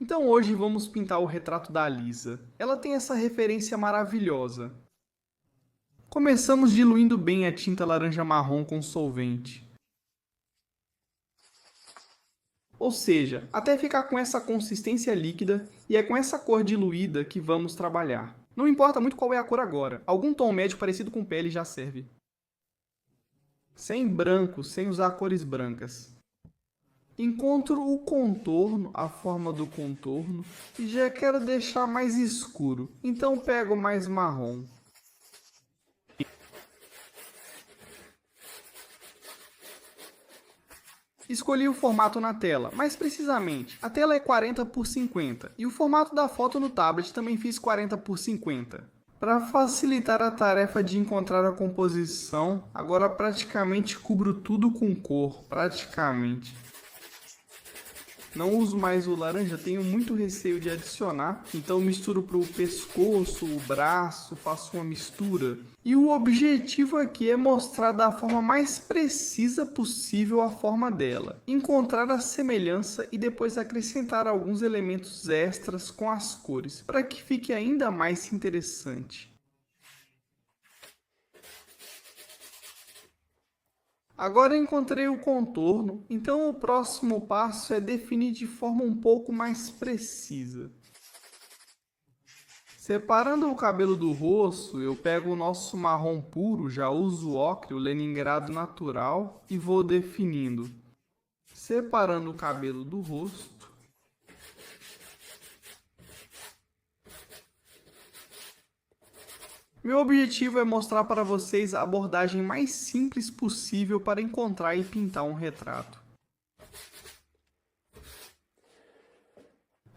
Então hoje vamos pintar o retrato da Lisa. Ela tem essa referência maravilhosa. Começamos diluindo bem a tinta laranja marrom com solvente. Ou seja, até ficar com essa consistência líquida, e é com essa cor diluída que vamos trabalhar. Não importa muito qual é a cor agora, algum tom médio parecido com pele já serve. Sem branco, sem usar cores brancas. Encontro o contorno, a forma do contorno, e já quero deixar mais escuro, então pego mais marrom. Escolhi o formato na tela, mais precisamente, a tela é 40 por 50 e o formato da foto no tablet também fiz 40 por 50. Para facilitar a tarefa de encontrar a composição, agora praticamente cubro tudo com cor, praticamente. Não uso mais o laranja, tenho muito receio de adicionar, então misturo para o pescoço, o braço, faço uma mistura. E o objetivo aqui é mostrar da forma mais precisa possível a forma dela, encontrar a semelhança e depois acrescentar alguns elementos extras com as cores, para que fique ainda mais interessante. Agora encontrei o contorno, então o próximo passo é definir de forma um pouco mais precisa. Separando o cabelo do rosto, eu pego o nosso marrom puro, já uso o ocre, o Leningrado natural, e vou definindo. Separando o cabelo do rosto. Meu objetivo é mostrar para vocês a abordagem mais simples possível para encontrar e pintar um retrato.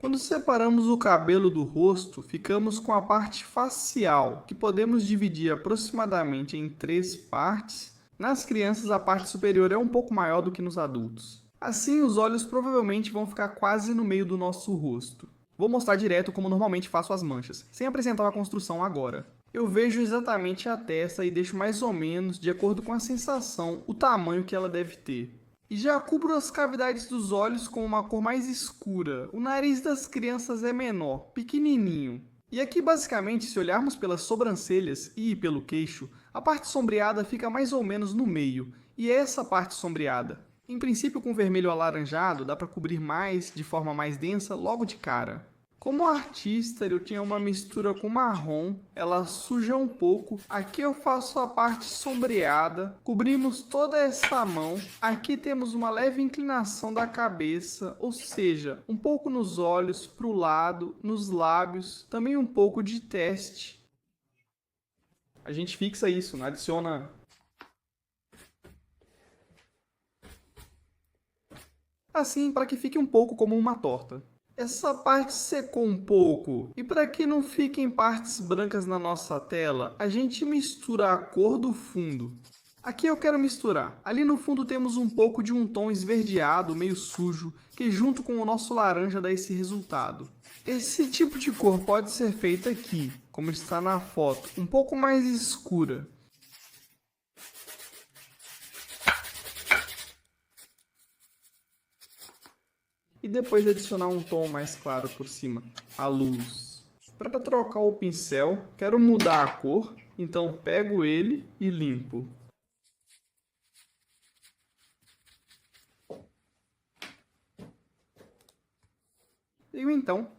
Quando separamos o cabelo do rosto, ficamos com a parte facial, que podemos dividir aproximadamente em 3 partes. Nas crianças, a parte superior é um pouco maior do que nos adultos. Assim, os olhos provavelmente vão ficar quase no meio do nosso rosto. Vou mostrar direto como normalmente faço as manchas, sem apresentar uma construção agora. Eu vejo exatamente a testa e deixo mais ou menos, de acordo com a sensação, o tamanho que ela deve ter. E já cubro as cavidades dos olhos com uma cor mais escura. O nariz das crianças é menor, pequenininho. E aqui basicamente, se olharmos pelas sobrancelhas e pelo queixo, a parte sombreada fica mais ou menos no meio, e é essa parte sombreada. Em princípio, com vermelho alaranjado, dá para cobrir mais, de forma mais densa, logo de cara. Como artista, eu tinha uma mistura com marrom, ela suja um pouco. Aqui eu faço a parte sombreada, cobrimos toda essa mão. Aqui temos uma leve inclinação da cabeça, ou seja, um pouco nos olhos, para o lado, nos lábios, também um pouco de teste. A gente fixa isso, não adiciona. Assim, para que fique um pouco como uma torta. Essa parte secou um pouco, e para que não fiquem partes brancas na nossa tela, a gente mistura a cor do fundo. Aqui eu quero misturar. Ali no fundo temos um pouco de um tom esverdeado, meio sujo, que junto com o nosso laranja dá esse resultado. Esse tipo de cor pode ser feita aqui, como está na foto, um pouco mais escura. E depois adicionar um tom mais claro por cima, a luz. Para trocar o pincel, quero mudar a cor, então pego ele e limpo. E então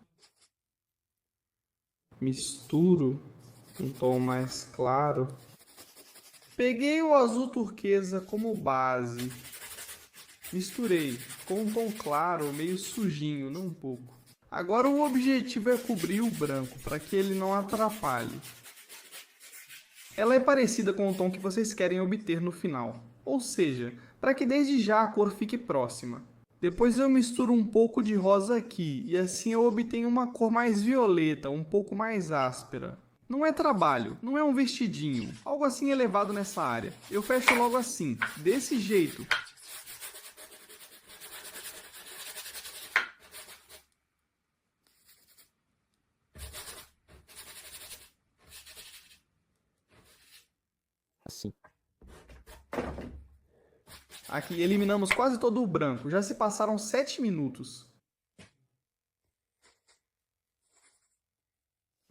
misturo um tom mais claro. Peguei o azul turquesa como base. Misturei com um tom claro, meio sujinho, não um pouco. Agora o objetivo é cobrir o branco, para que ele não atrapalhe. Ela é parecida com o tom que vocês querem obter no final, ou seja, para que desde já a cor fique próxima. Depois eu misturo um pouco de rosa aqui, e assim eu obtenho uma cor mais violeta, um pouco mais áspera. Não é trabalho, não é um vestidinho, algo assim elevado nessa área. Eu fecho logo assim, desse jeito. Assim. Aqui eliminamos quase todo o branco, já se passaram 7 minutos.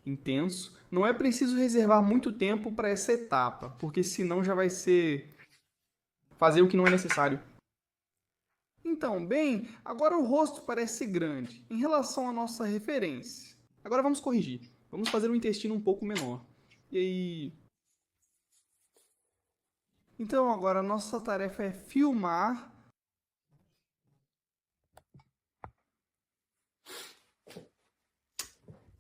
intenso, não é preciso reservar muito tempo para essa etapa, porque senão já vai ser fazer o que não é necessário. Então, bem, agora o rosto parece grande em relação à nossa referência. Agora vamos corrigir. Vamos fazer um intestino um pouco menor. E aí... Então agora a nossa tarefa é filmar.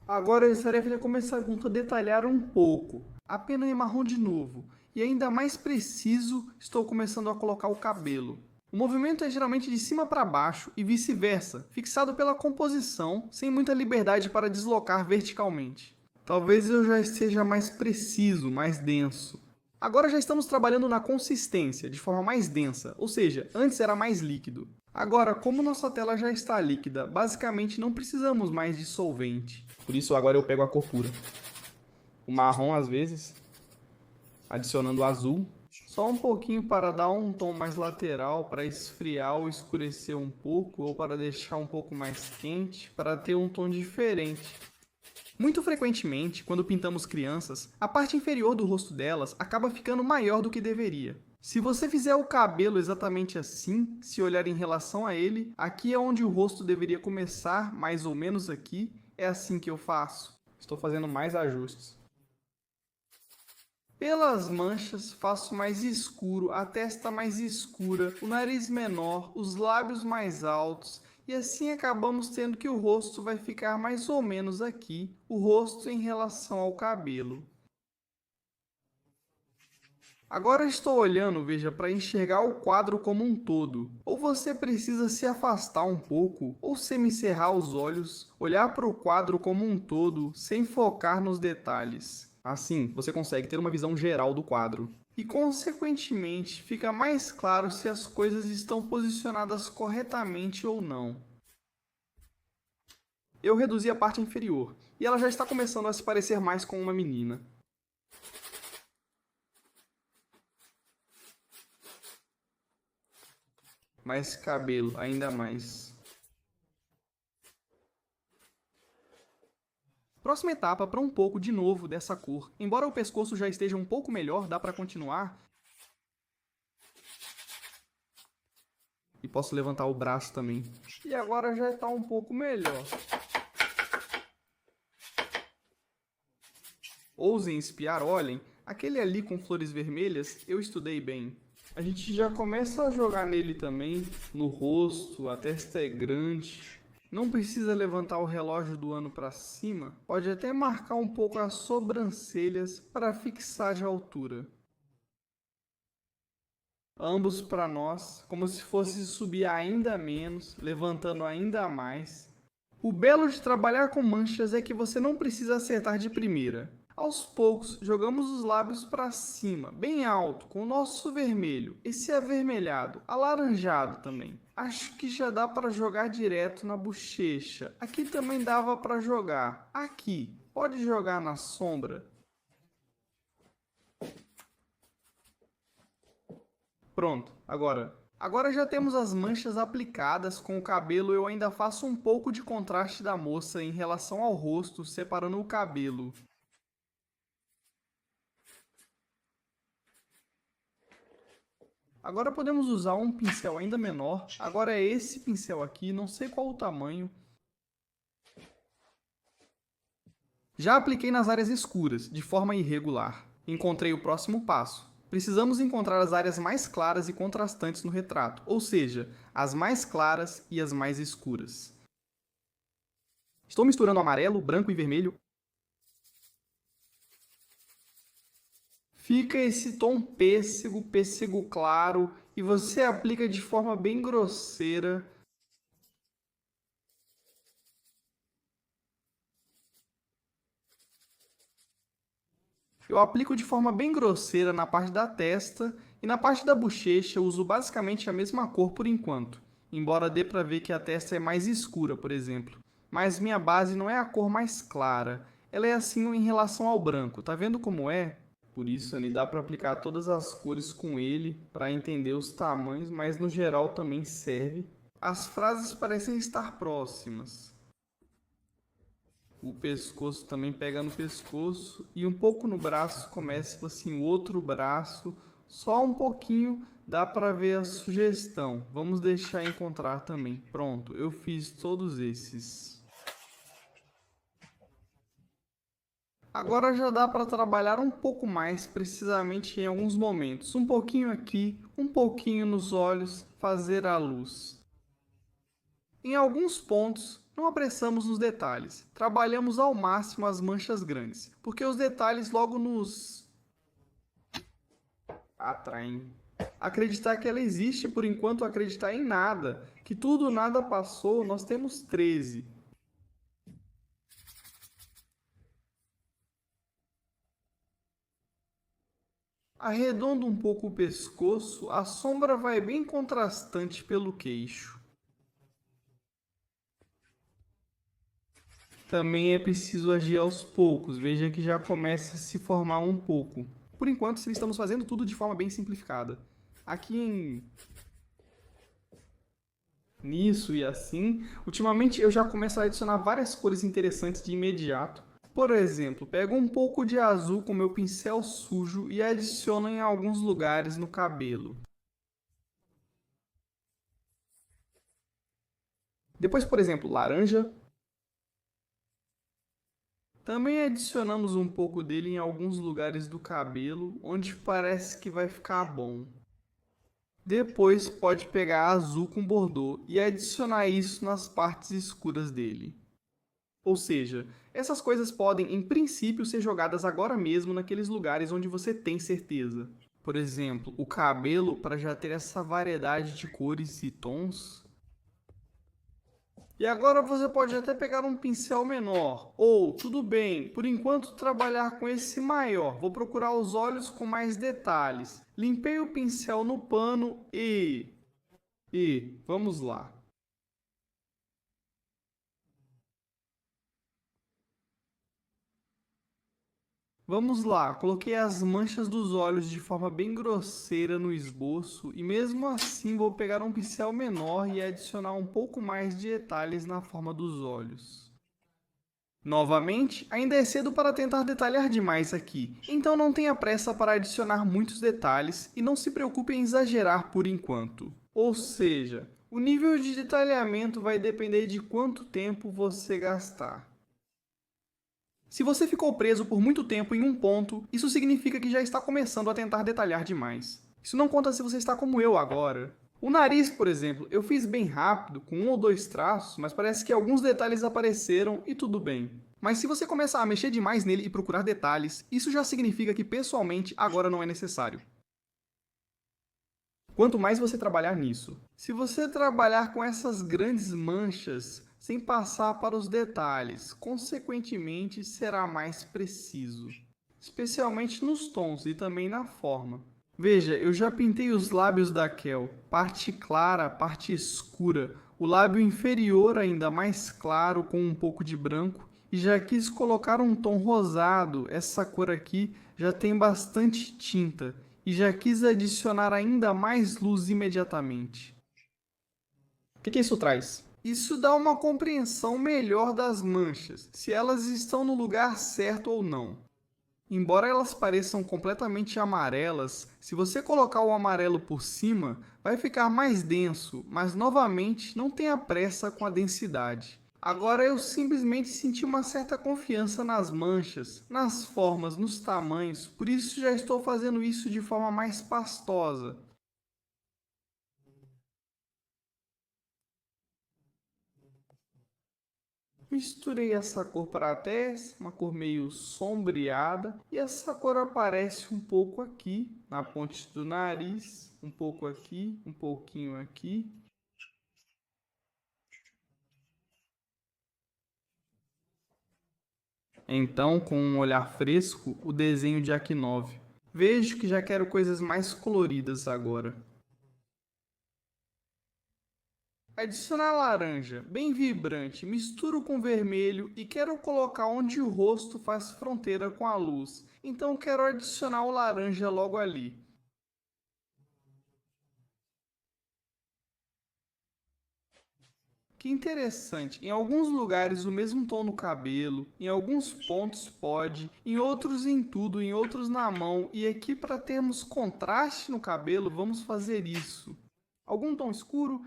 Agora a tarefa é começar a detalhar um pouco. A pena é marrom de novo. E ainda mais preciso, estou começando a colocar o cabelo. O movimento é geralmente de cima para baixo e vice-versa, fixado pela composição, sem muita liberdade para deslocar verticalmente. Talvez eu já esteja mais preciso, mais denso. Agora já estamos trabalhando na consistência, de forma mais densa, ou seja, antes era mais líquido. Agora, como nossa tela já está líquida, basicamente não precisamos mais de solvente. Por isso agora eu pego a cor pura. O marrom às vezes, adicionando o azul. Só um pouquinho para dar um tom mais lateral, para esfriar ou escurecer um pouco, ou para deixar um pouco mais quente, para ter um tom diferente. Muito frequentemente, quando pintamos crianças, a parte inferior do rosto delas acaba ficando maior do que deveria. Se você fizer o cabelo exatamente assim, se olhar em relação a ele, aqui é onde o rosto deveria começar, mais ou menos aqui, é assim que eu faço. Estou fazendo mais ajustes. Pelas manchas, faço mais escuro, a testa mais escura, o nariz menor, os lábios mais altos, e assim acabamos tendo que o rosto vai ficar mais ou menos aqui, o rosto em relação ao cabelo. Agora estou olhando, veja, para enxergar o quadro como um todo. Ou você precisa se afastar um pouco, ou semicerrar os olhos, olhar para o quadro como um todo, sem focar nos detalhes. Assim, você consegue ter uma visão geral do quadro. E, consequentemente, fica mais claro se as coisas estão posicionadas corretamente ou não. Eu reduzi a parte inferior, e ela já está começando a se parecer mais com uma menina. Mais cabelo, ainda mais. Próxima etapa para um pouco de novo dessa cor. Embora o pescoço já esteja um pouco melhor, dá para continuar. E posso levantar o braço também. E agora já está um pouco melhor. Ousem espiar, olhem. Aquele ali com flores vermelhas, eu estudei bem. A gente já começa a jogar nele também, no rosto, a testa é grande. Não precisa levantar o relógio do ano para cima, pode até marcar um pouco as sobrancelhas para fixar de altura. Ambos para nós, como se fosse subir ainda menos, levantando ainda mais. O belo de trabalhar com manchas é que você não precisa acertar de primeira. Aos poucos, jogamos os lábios para cima, bem alto, com o nosso vermelho, esse avermelhado, alaranjado também. Acho que já dá para jogar direto na bochecha. Aqui também dava para jogar. Aqui, pode jogar na sombra. Pronto, agora já temos as manchas aplicadas. Com o cabelo eu ainda faço um pouco de contraste da moça em relação ao rosto, separando o cabelo. Agora podemos usar um pincel ainda menor. Agora é esse pincel aqui, não sei qual o tamanho. Já apliquei nas áreas escuras, de forma irregular. Encontrei o próximo passo. Precisamos encontrar as áreas mais claras e contrastantes no retrato, ou seja, as mais claras e as mais escuras. Estou misturando amarelo, branco e vermelho. Fica esse tom pêssego, pêssego claro, e você aplica de forma bem grosseira. Eu aplico de forma bem grosseira na parte da testa e na parte da bochecha eu uso basicamente a mesma cor por enquanto, embora dê para ver que a testa é mais escura, por exemplo. Mas minha base não é a cor mais clara, ela é assim em relação ao branco, tá vendo como é? Por isso, dá para aplicar todas as cores com ele para entender os tamanhos, mas no geral também serve. As frases parecem estar próximas. o pescoço também pega no pescoço e um pouco no braço, começa assim o outro braço, só um pouquinho dá para ver a sugestão. Vamos deixar encontrar também. Pronto, eu fiz todos esses. Agora já dá para trabalhar um pouco mais precisamente em alguns momentos. Um pouquinho aqui, um pouquinho nos olhos, fazer a luz. Em alguns pontos, não apressamos nos detalhes. Trabalhamos ao máximo as manchas grandes, porque os detalhes logo nos atraem. Acreditar que ela existe por enquanto acreditar em nada, que tudo nada passou, nós temos 13. Arredondo um pouco o pescoço, a sombra vai bem contrastante pelo queixo. Também é preciso agir aos poucos, veja que já começa a se formar um pouco. Por enquanto, sim, estamos fazendo tudo de forma bem simplificada. Aqui nisso e assim, ultimamente eu já começo a adicionar várias cores interessantes de imediato. Por exemplo, pego um pouco de azul com meu pincel sujo e adiciono em alguns lugares no cabelo. Depois, por exemplo, laranja. Também adicionamos um pouco dele em alguns lugares do cabelo, onde parece que vai ficar bom. Depois pode pegar azul com bordô e adicionar isso nas partes escuras dele. Ou seja, essas coisas podem, em princípio, ser jogadas agora mesmo naqueles lugares onde você tem certeza. Por exemplo, o cabelo, para já ter essa variedade de cores e tons. E agora você pode até pegar um pincel menor, ou, tudo bem, por enquanto trabalhar com esse maior. Vou procurar os olhos com mais detalhes. Limpei o pincel no pano vamos lá. Vamos lá, coloquei as manchas dos olhos de forma bem grosseira no esboço e mesmo assim vou pegar um pincel menor e adicionar um pouco mais de detalhes na forma dos olhos. Novamente, ainda é cedo para tentar detalhar demais aqui, então não tenha pressa para adicionar muitos detalhes e não se preocupe em exagerar por enquanto. Ou seja, o nível de detalhamento vai depender de quanto tempo você gastar. Se você ficou preso por muito tempo em um ponto, isso significa que já está começando a tentar detalhar demais. Isso não conta se você está como eu agora. O nariz, por exemplo, eu fiz bem rápido, com um ou dois traços, mas parece que alguns detalhes apareceram e tudo bem. Mas se você começar a mexer demais nele e procurar detalhes, isso já significa que pessoalmente agora não é necessário. Quanto mais você trabalhar nisso. Se você trabalhar com essas grandes manchas, sem passar para os detalhes, consequentemente será mais preciso, especialmente nos tons e também na forma. Veja, eu já pintei os lábios da Kel, parte clara, parte escura, o lábio inferior ainda mais claro com um pouco de branco, e já quis colocar um tom rosado, essa cor aqui já tem bastante tinta, e já quis adicionar ainda mais luz imediatamente. O que isso traz? Isso dá uma compreensão melhor das manchas, se elas estão no lugar certo ou não. Embora elas pareçam completamente amarelas, se você colocar o amarelo por cima, vai ficar mais denso, mas novamente não tenha pressa com a densidade. Agora eu simplesmente senti uma certa confiança nas manchas, nas formas, nos tamanhos, por isso já estou fazendo isso de forma mais pastosa. Misturei essa cor para a testa, uma cor meio sombreada, e essa cor aparece um pouco aqui, na ponte do nariz, um pouco aqui, um pouquinho aqui. Então, com um olhar fresco, o desenho de Aquinove. Vejo que já quero coisas mais coloridas agora. Adicionar laranja, bem vibrante, misturo com vermelho e quero colocar onde o rosto faz fronteira com a luz. Então quero adicionar o laranja logo ali. O Que interessante, em alguns lugares o mesmo tom no cabelo, em alguns pontos pode, em outros em tudo, em outros na mão, e aqui para termos contraste no cabelo vamos fazer isso. Algum tom escuro?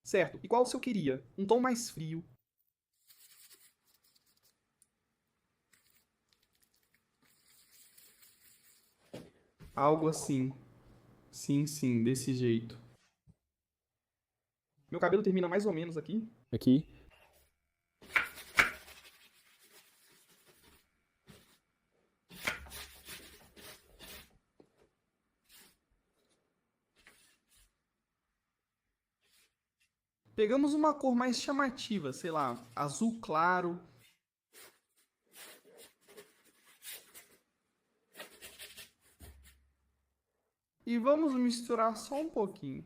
Certo, e qual você queria? Um tom mais frio. Algo assim. Sim, sim, desse jeito. Meu cabelo termina mais ou menos aqui. Aqui. Pegamos uma cor mais chamativa, sei lá, azul claro. E vamos misturar só um pouquinho.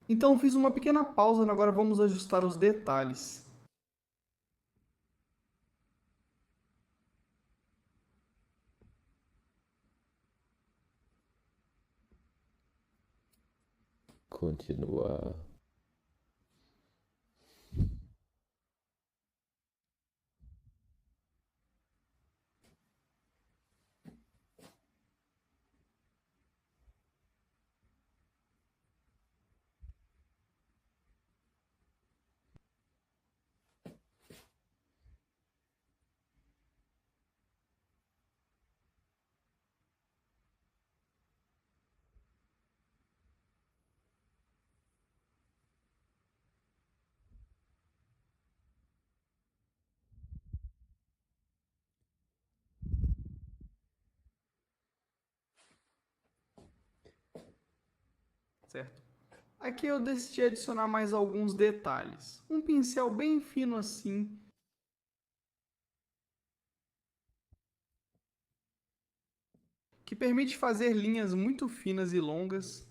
Então fiz uma pequena pausa, agora vamos ajustar os detalhes. Continuar. Certo? Aqui eu decidi adicionar mais alguns detalhes. Um pincel bem fino assim, que permite fazer linhas muito finas e longas.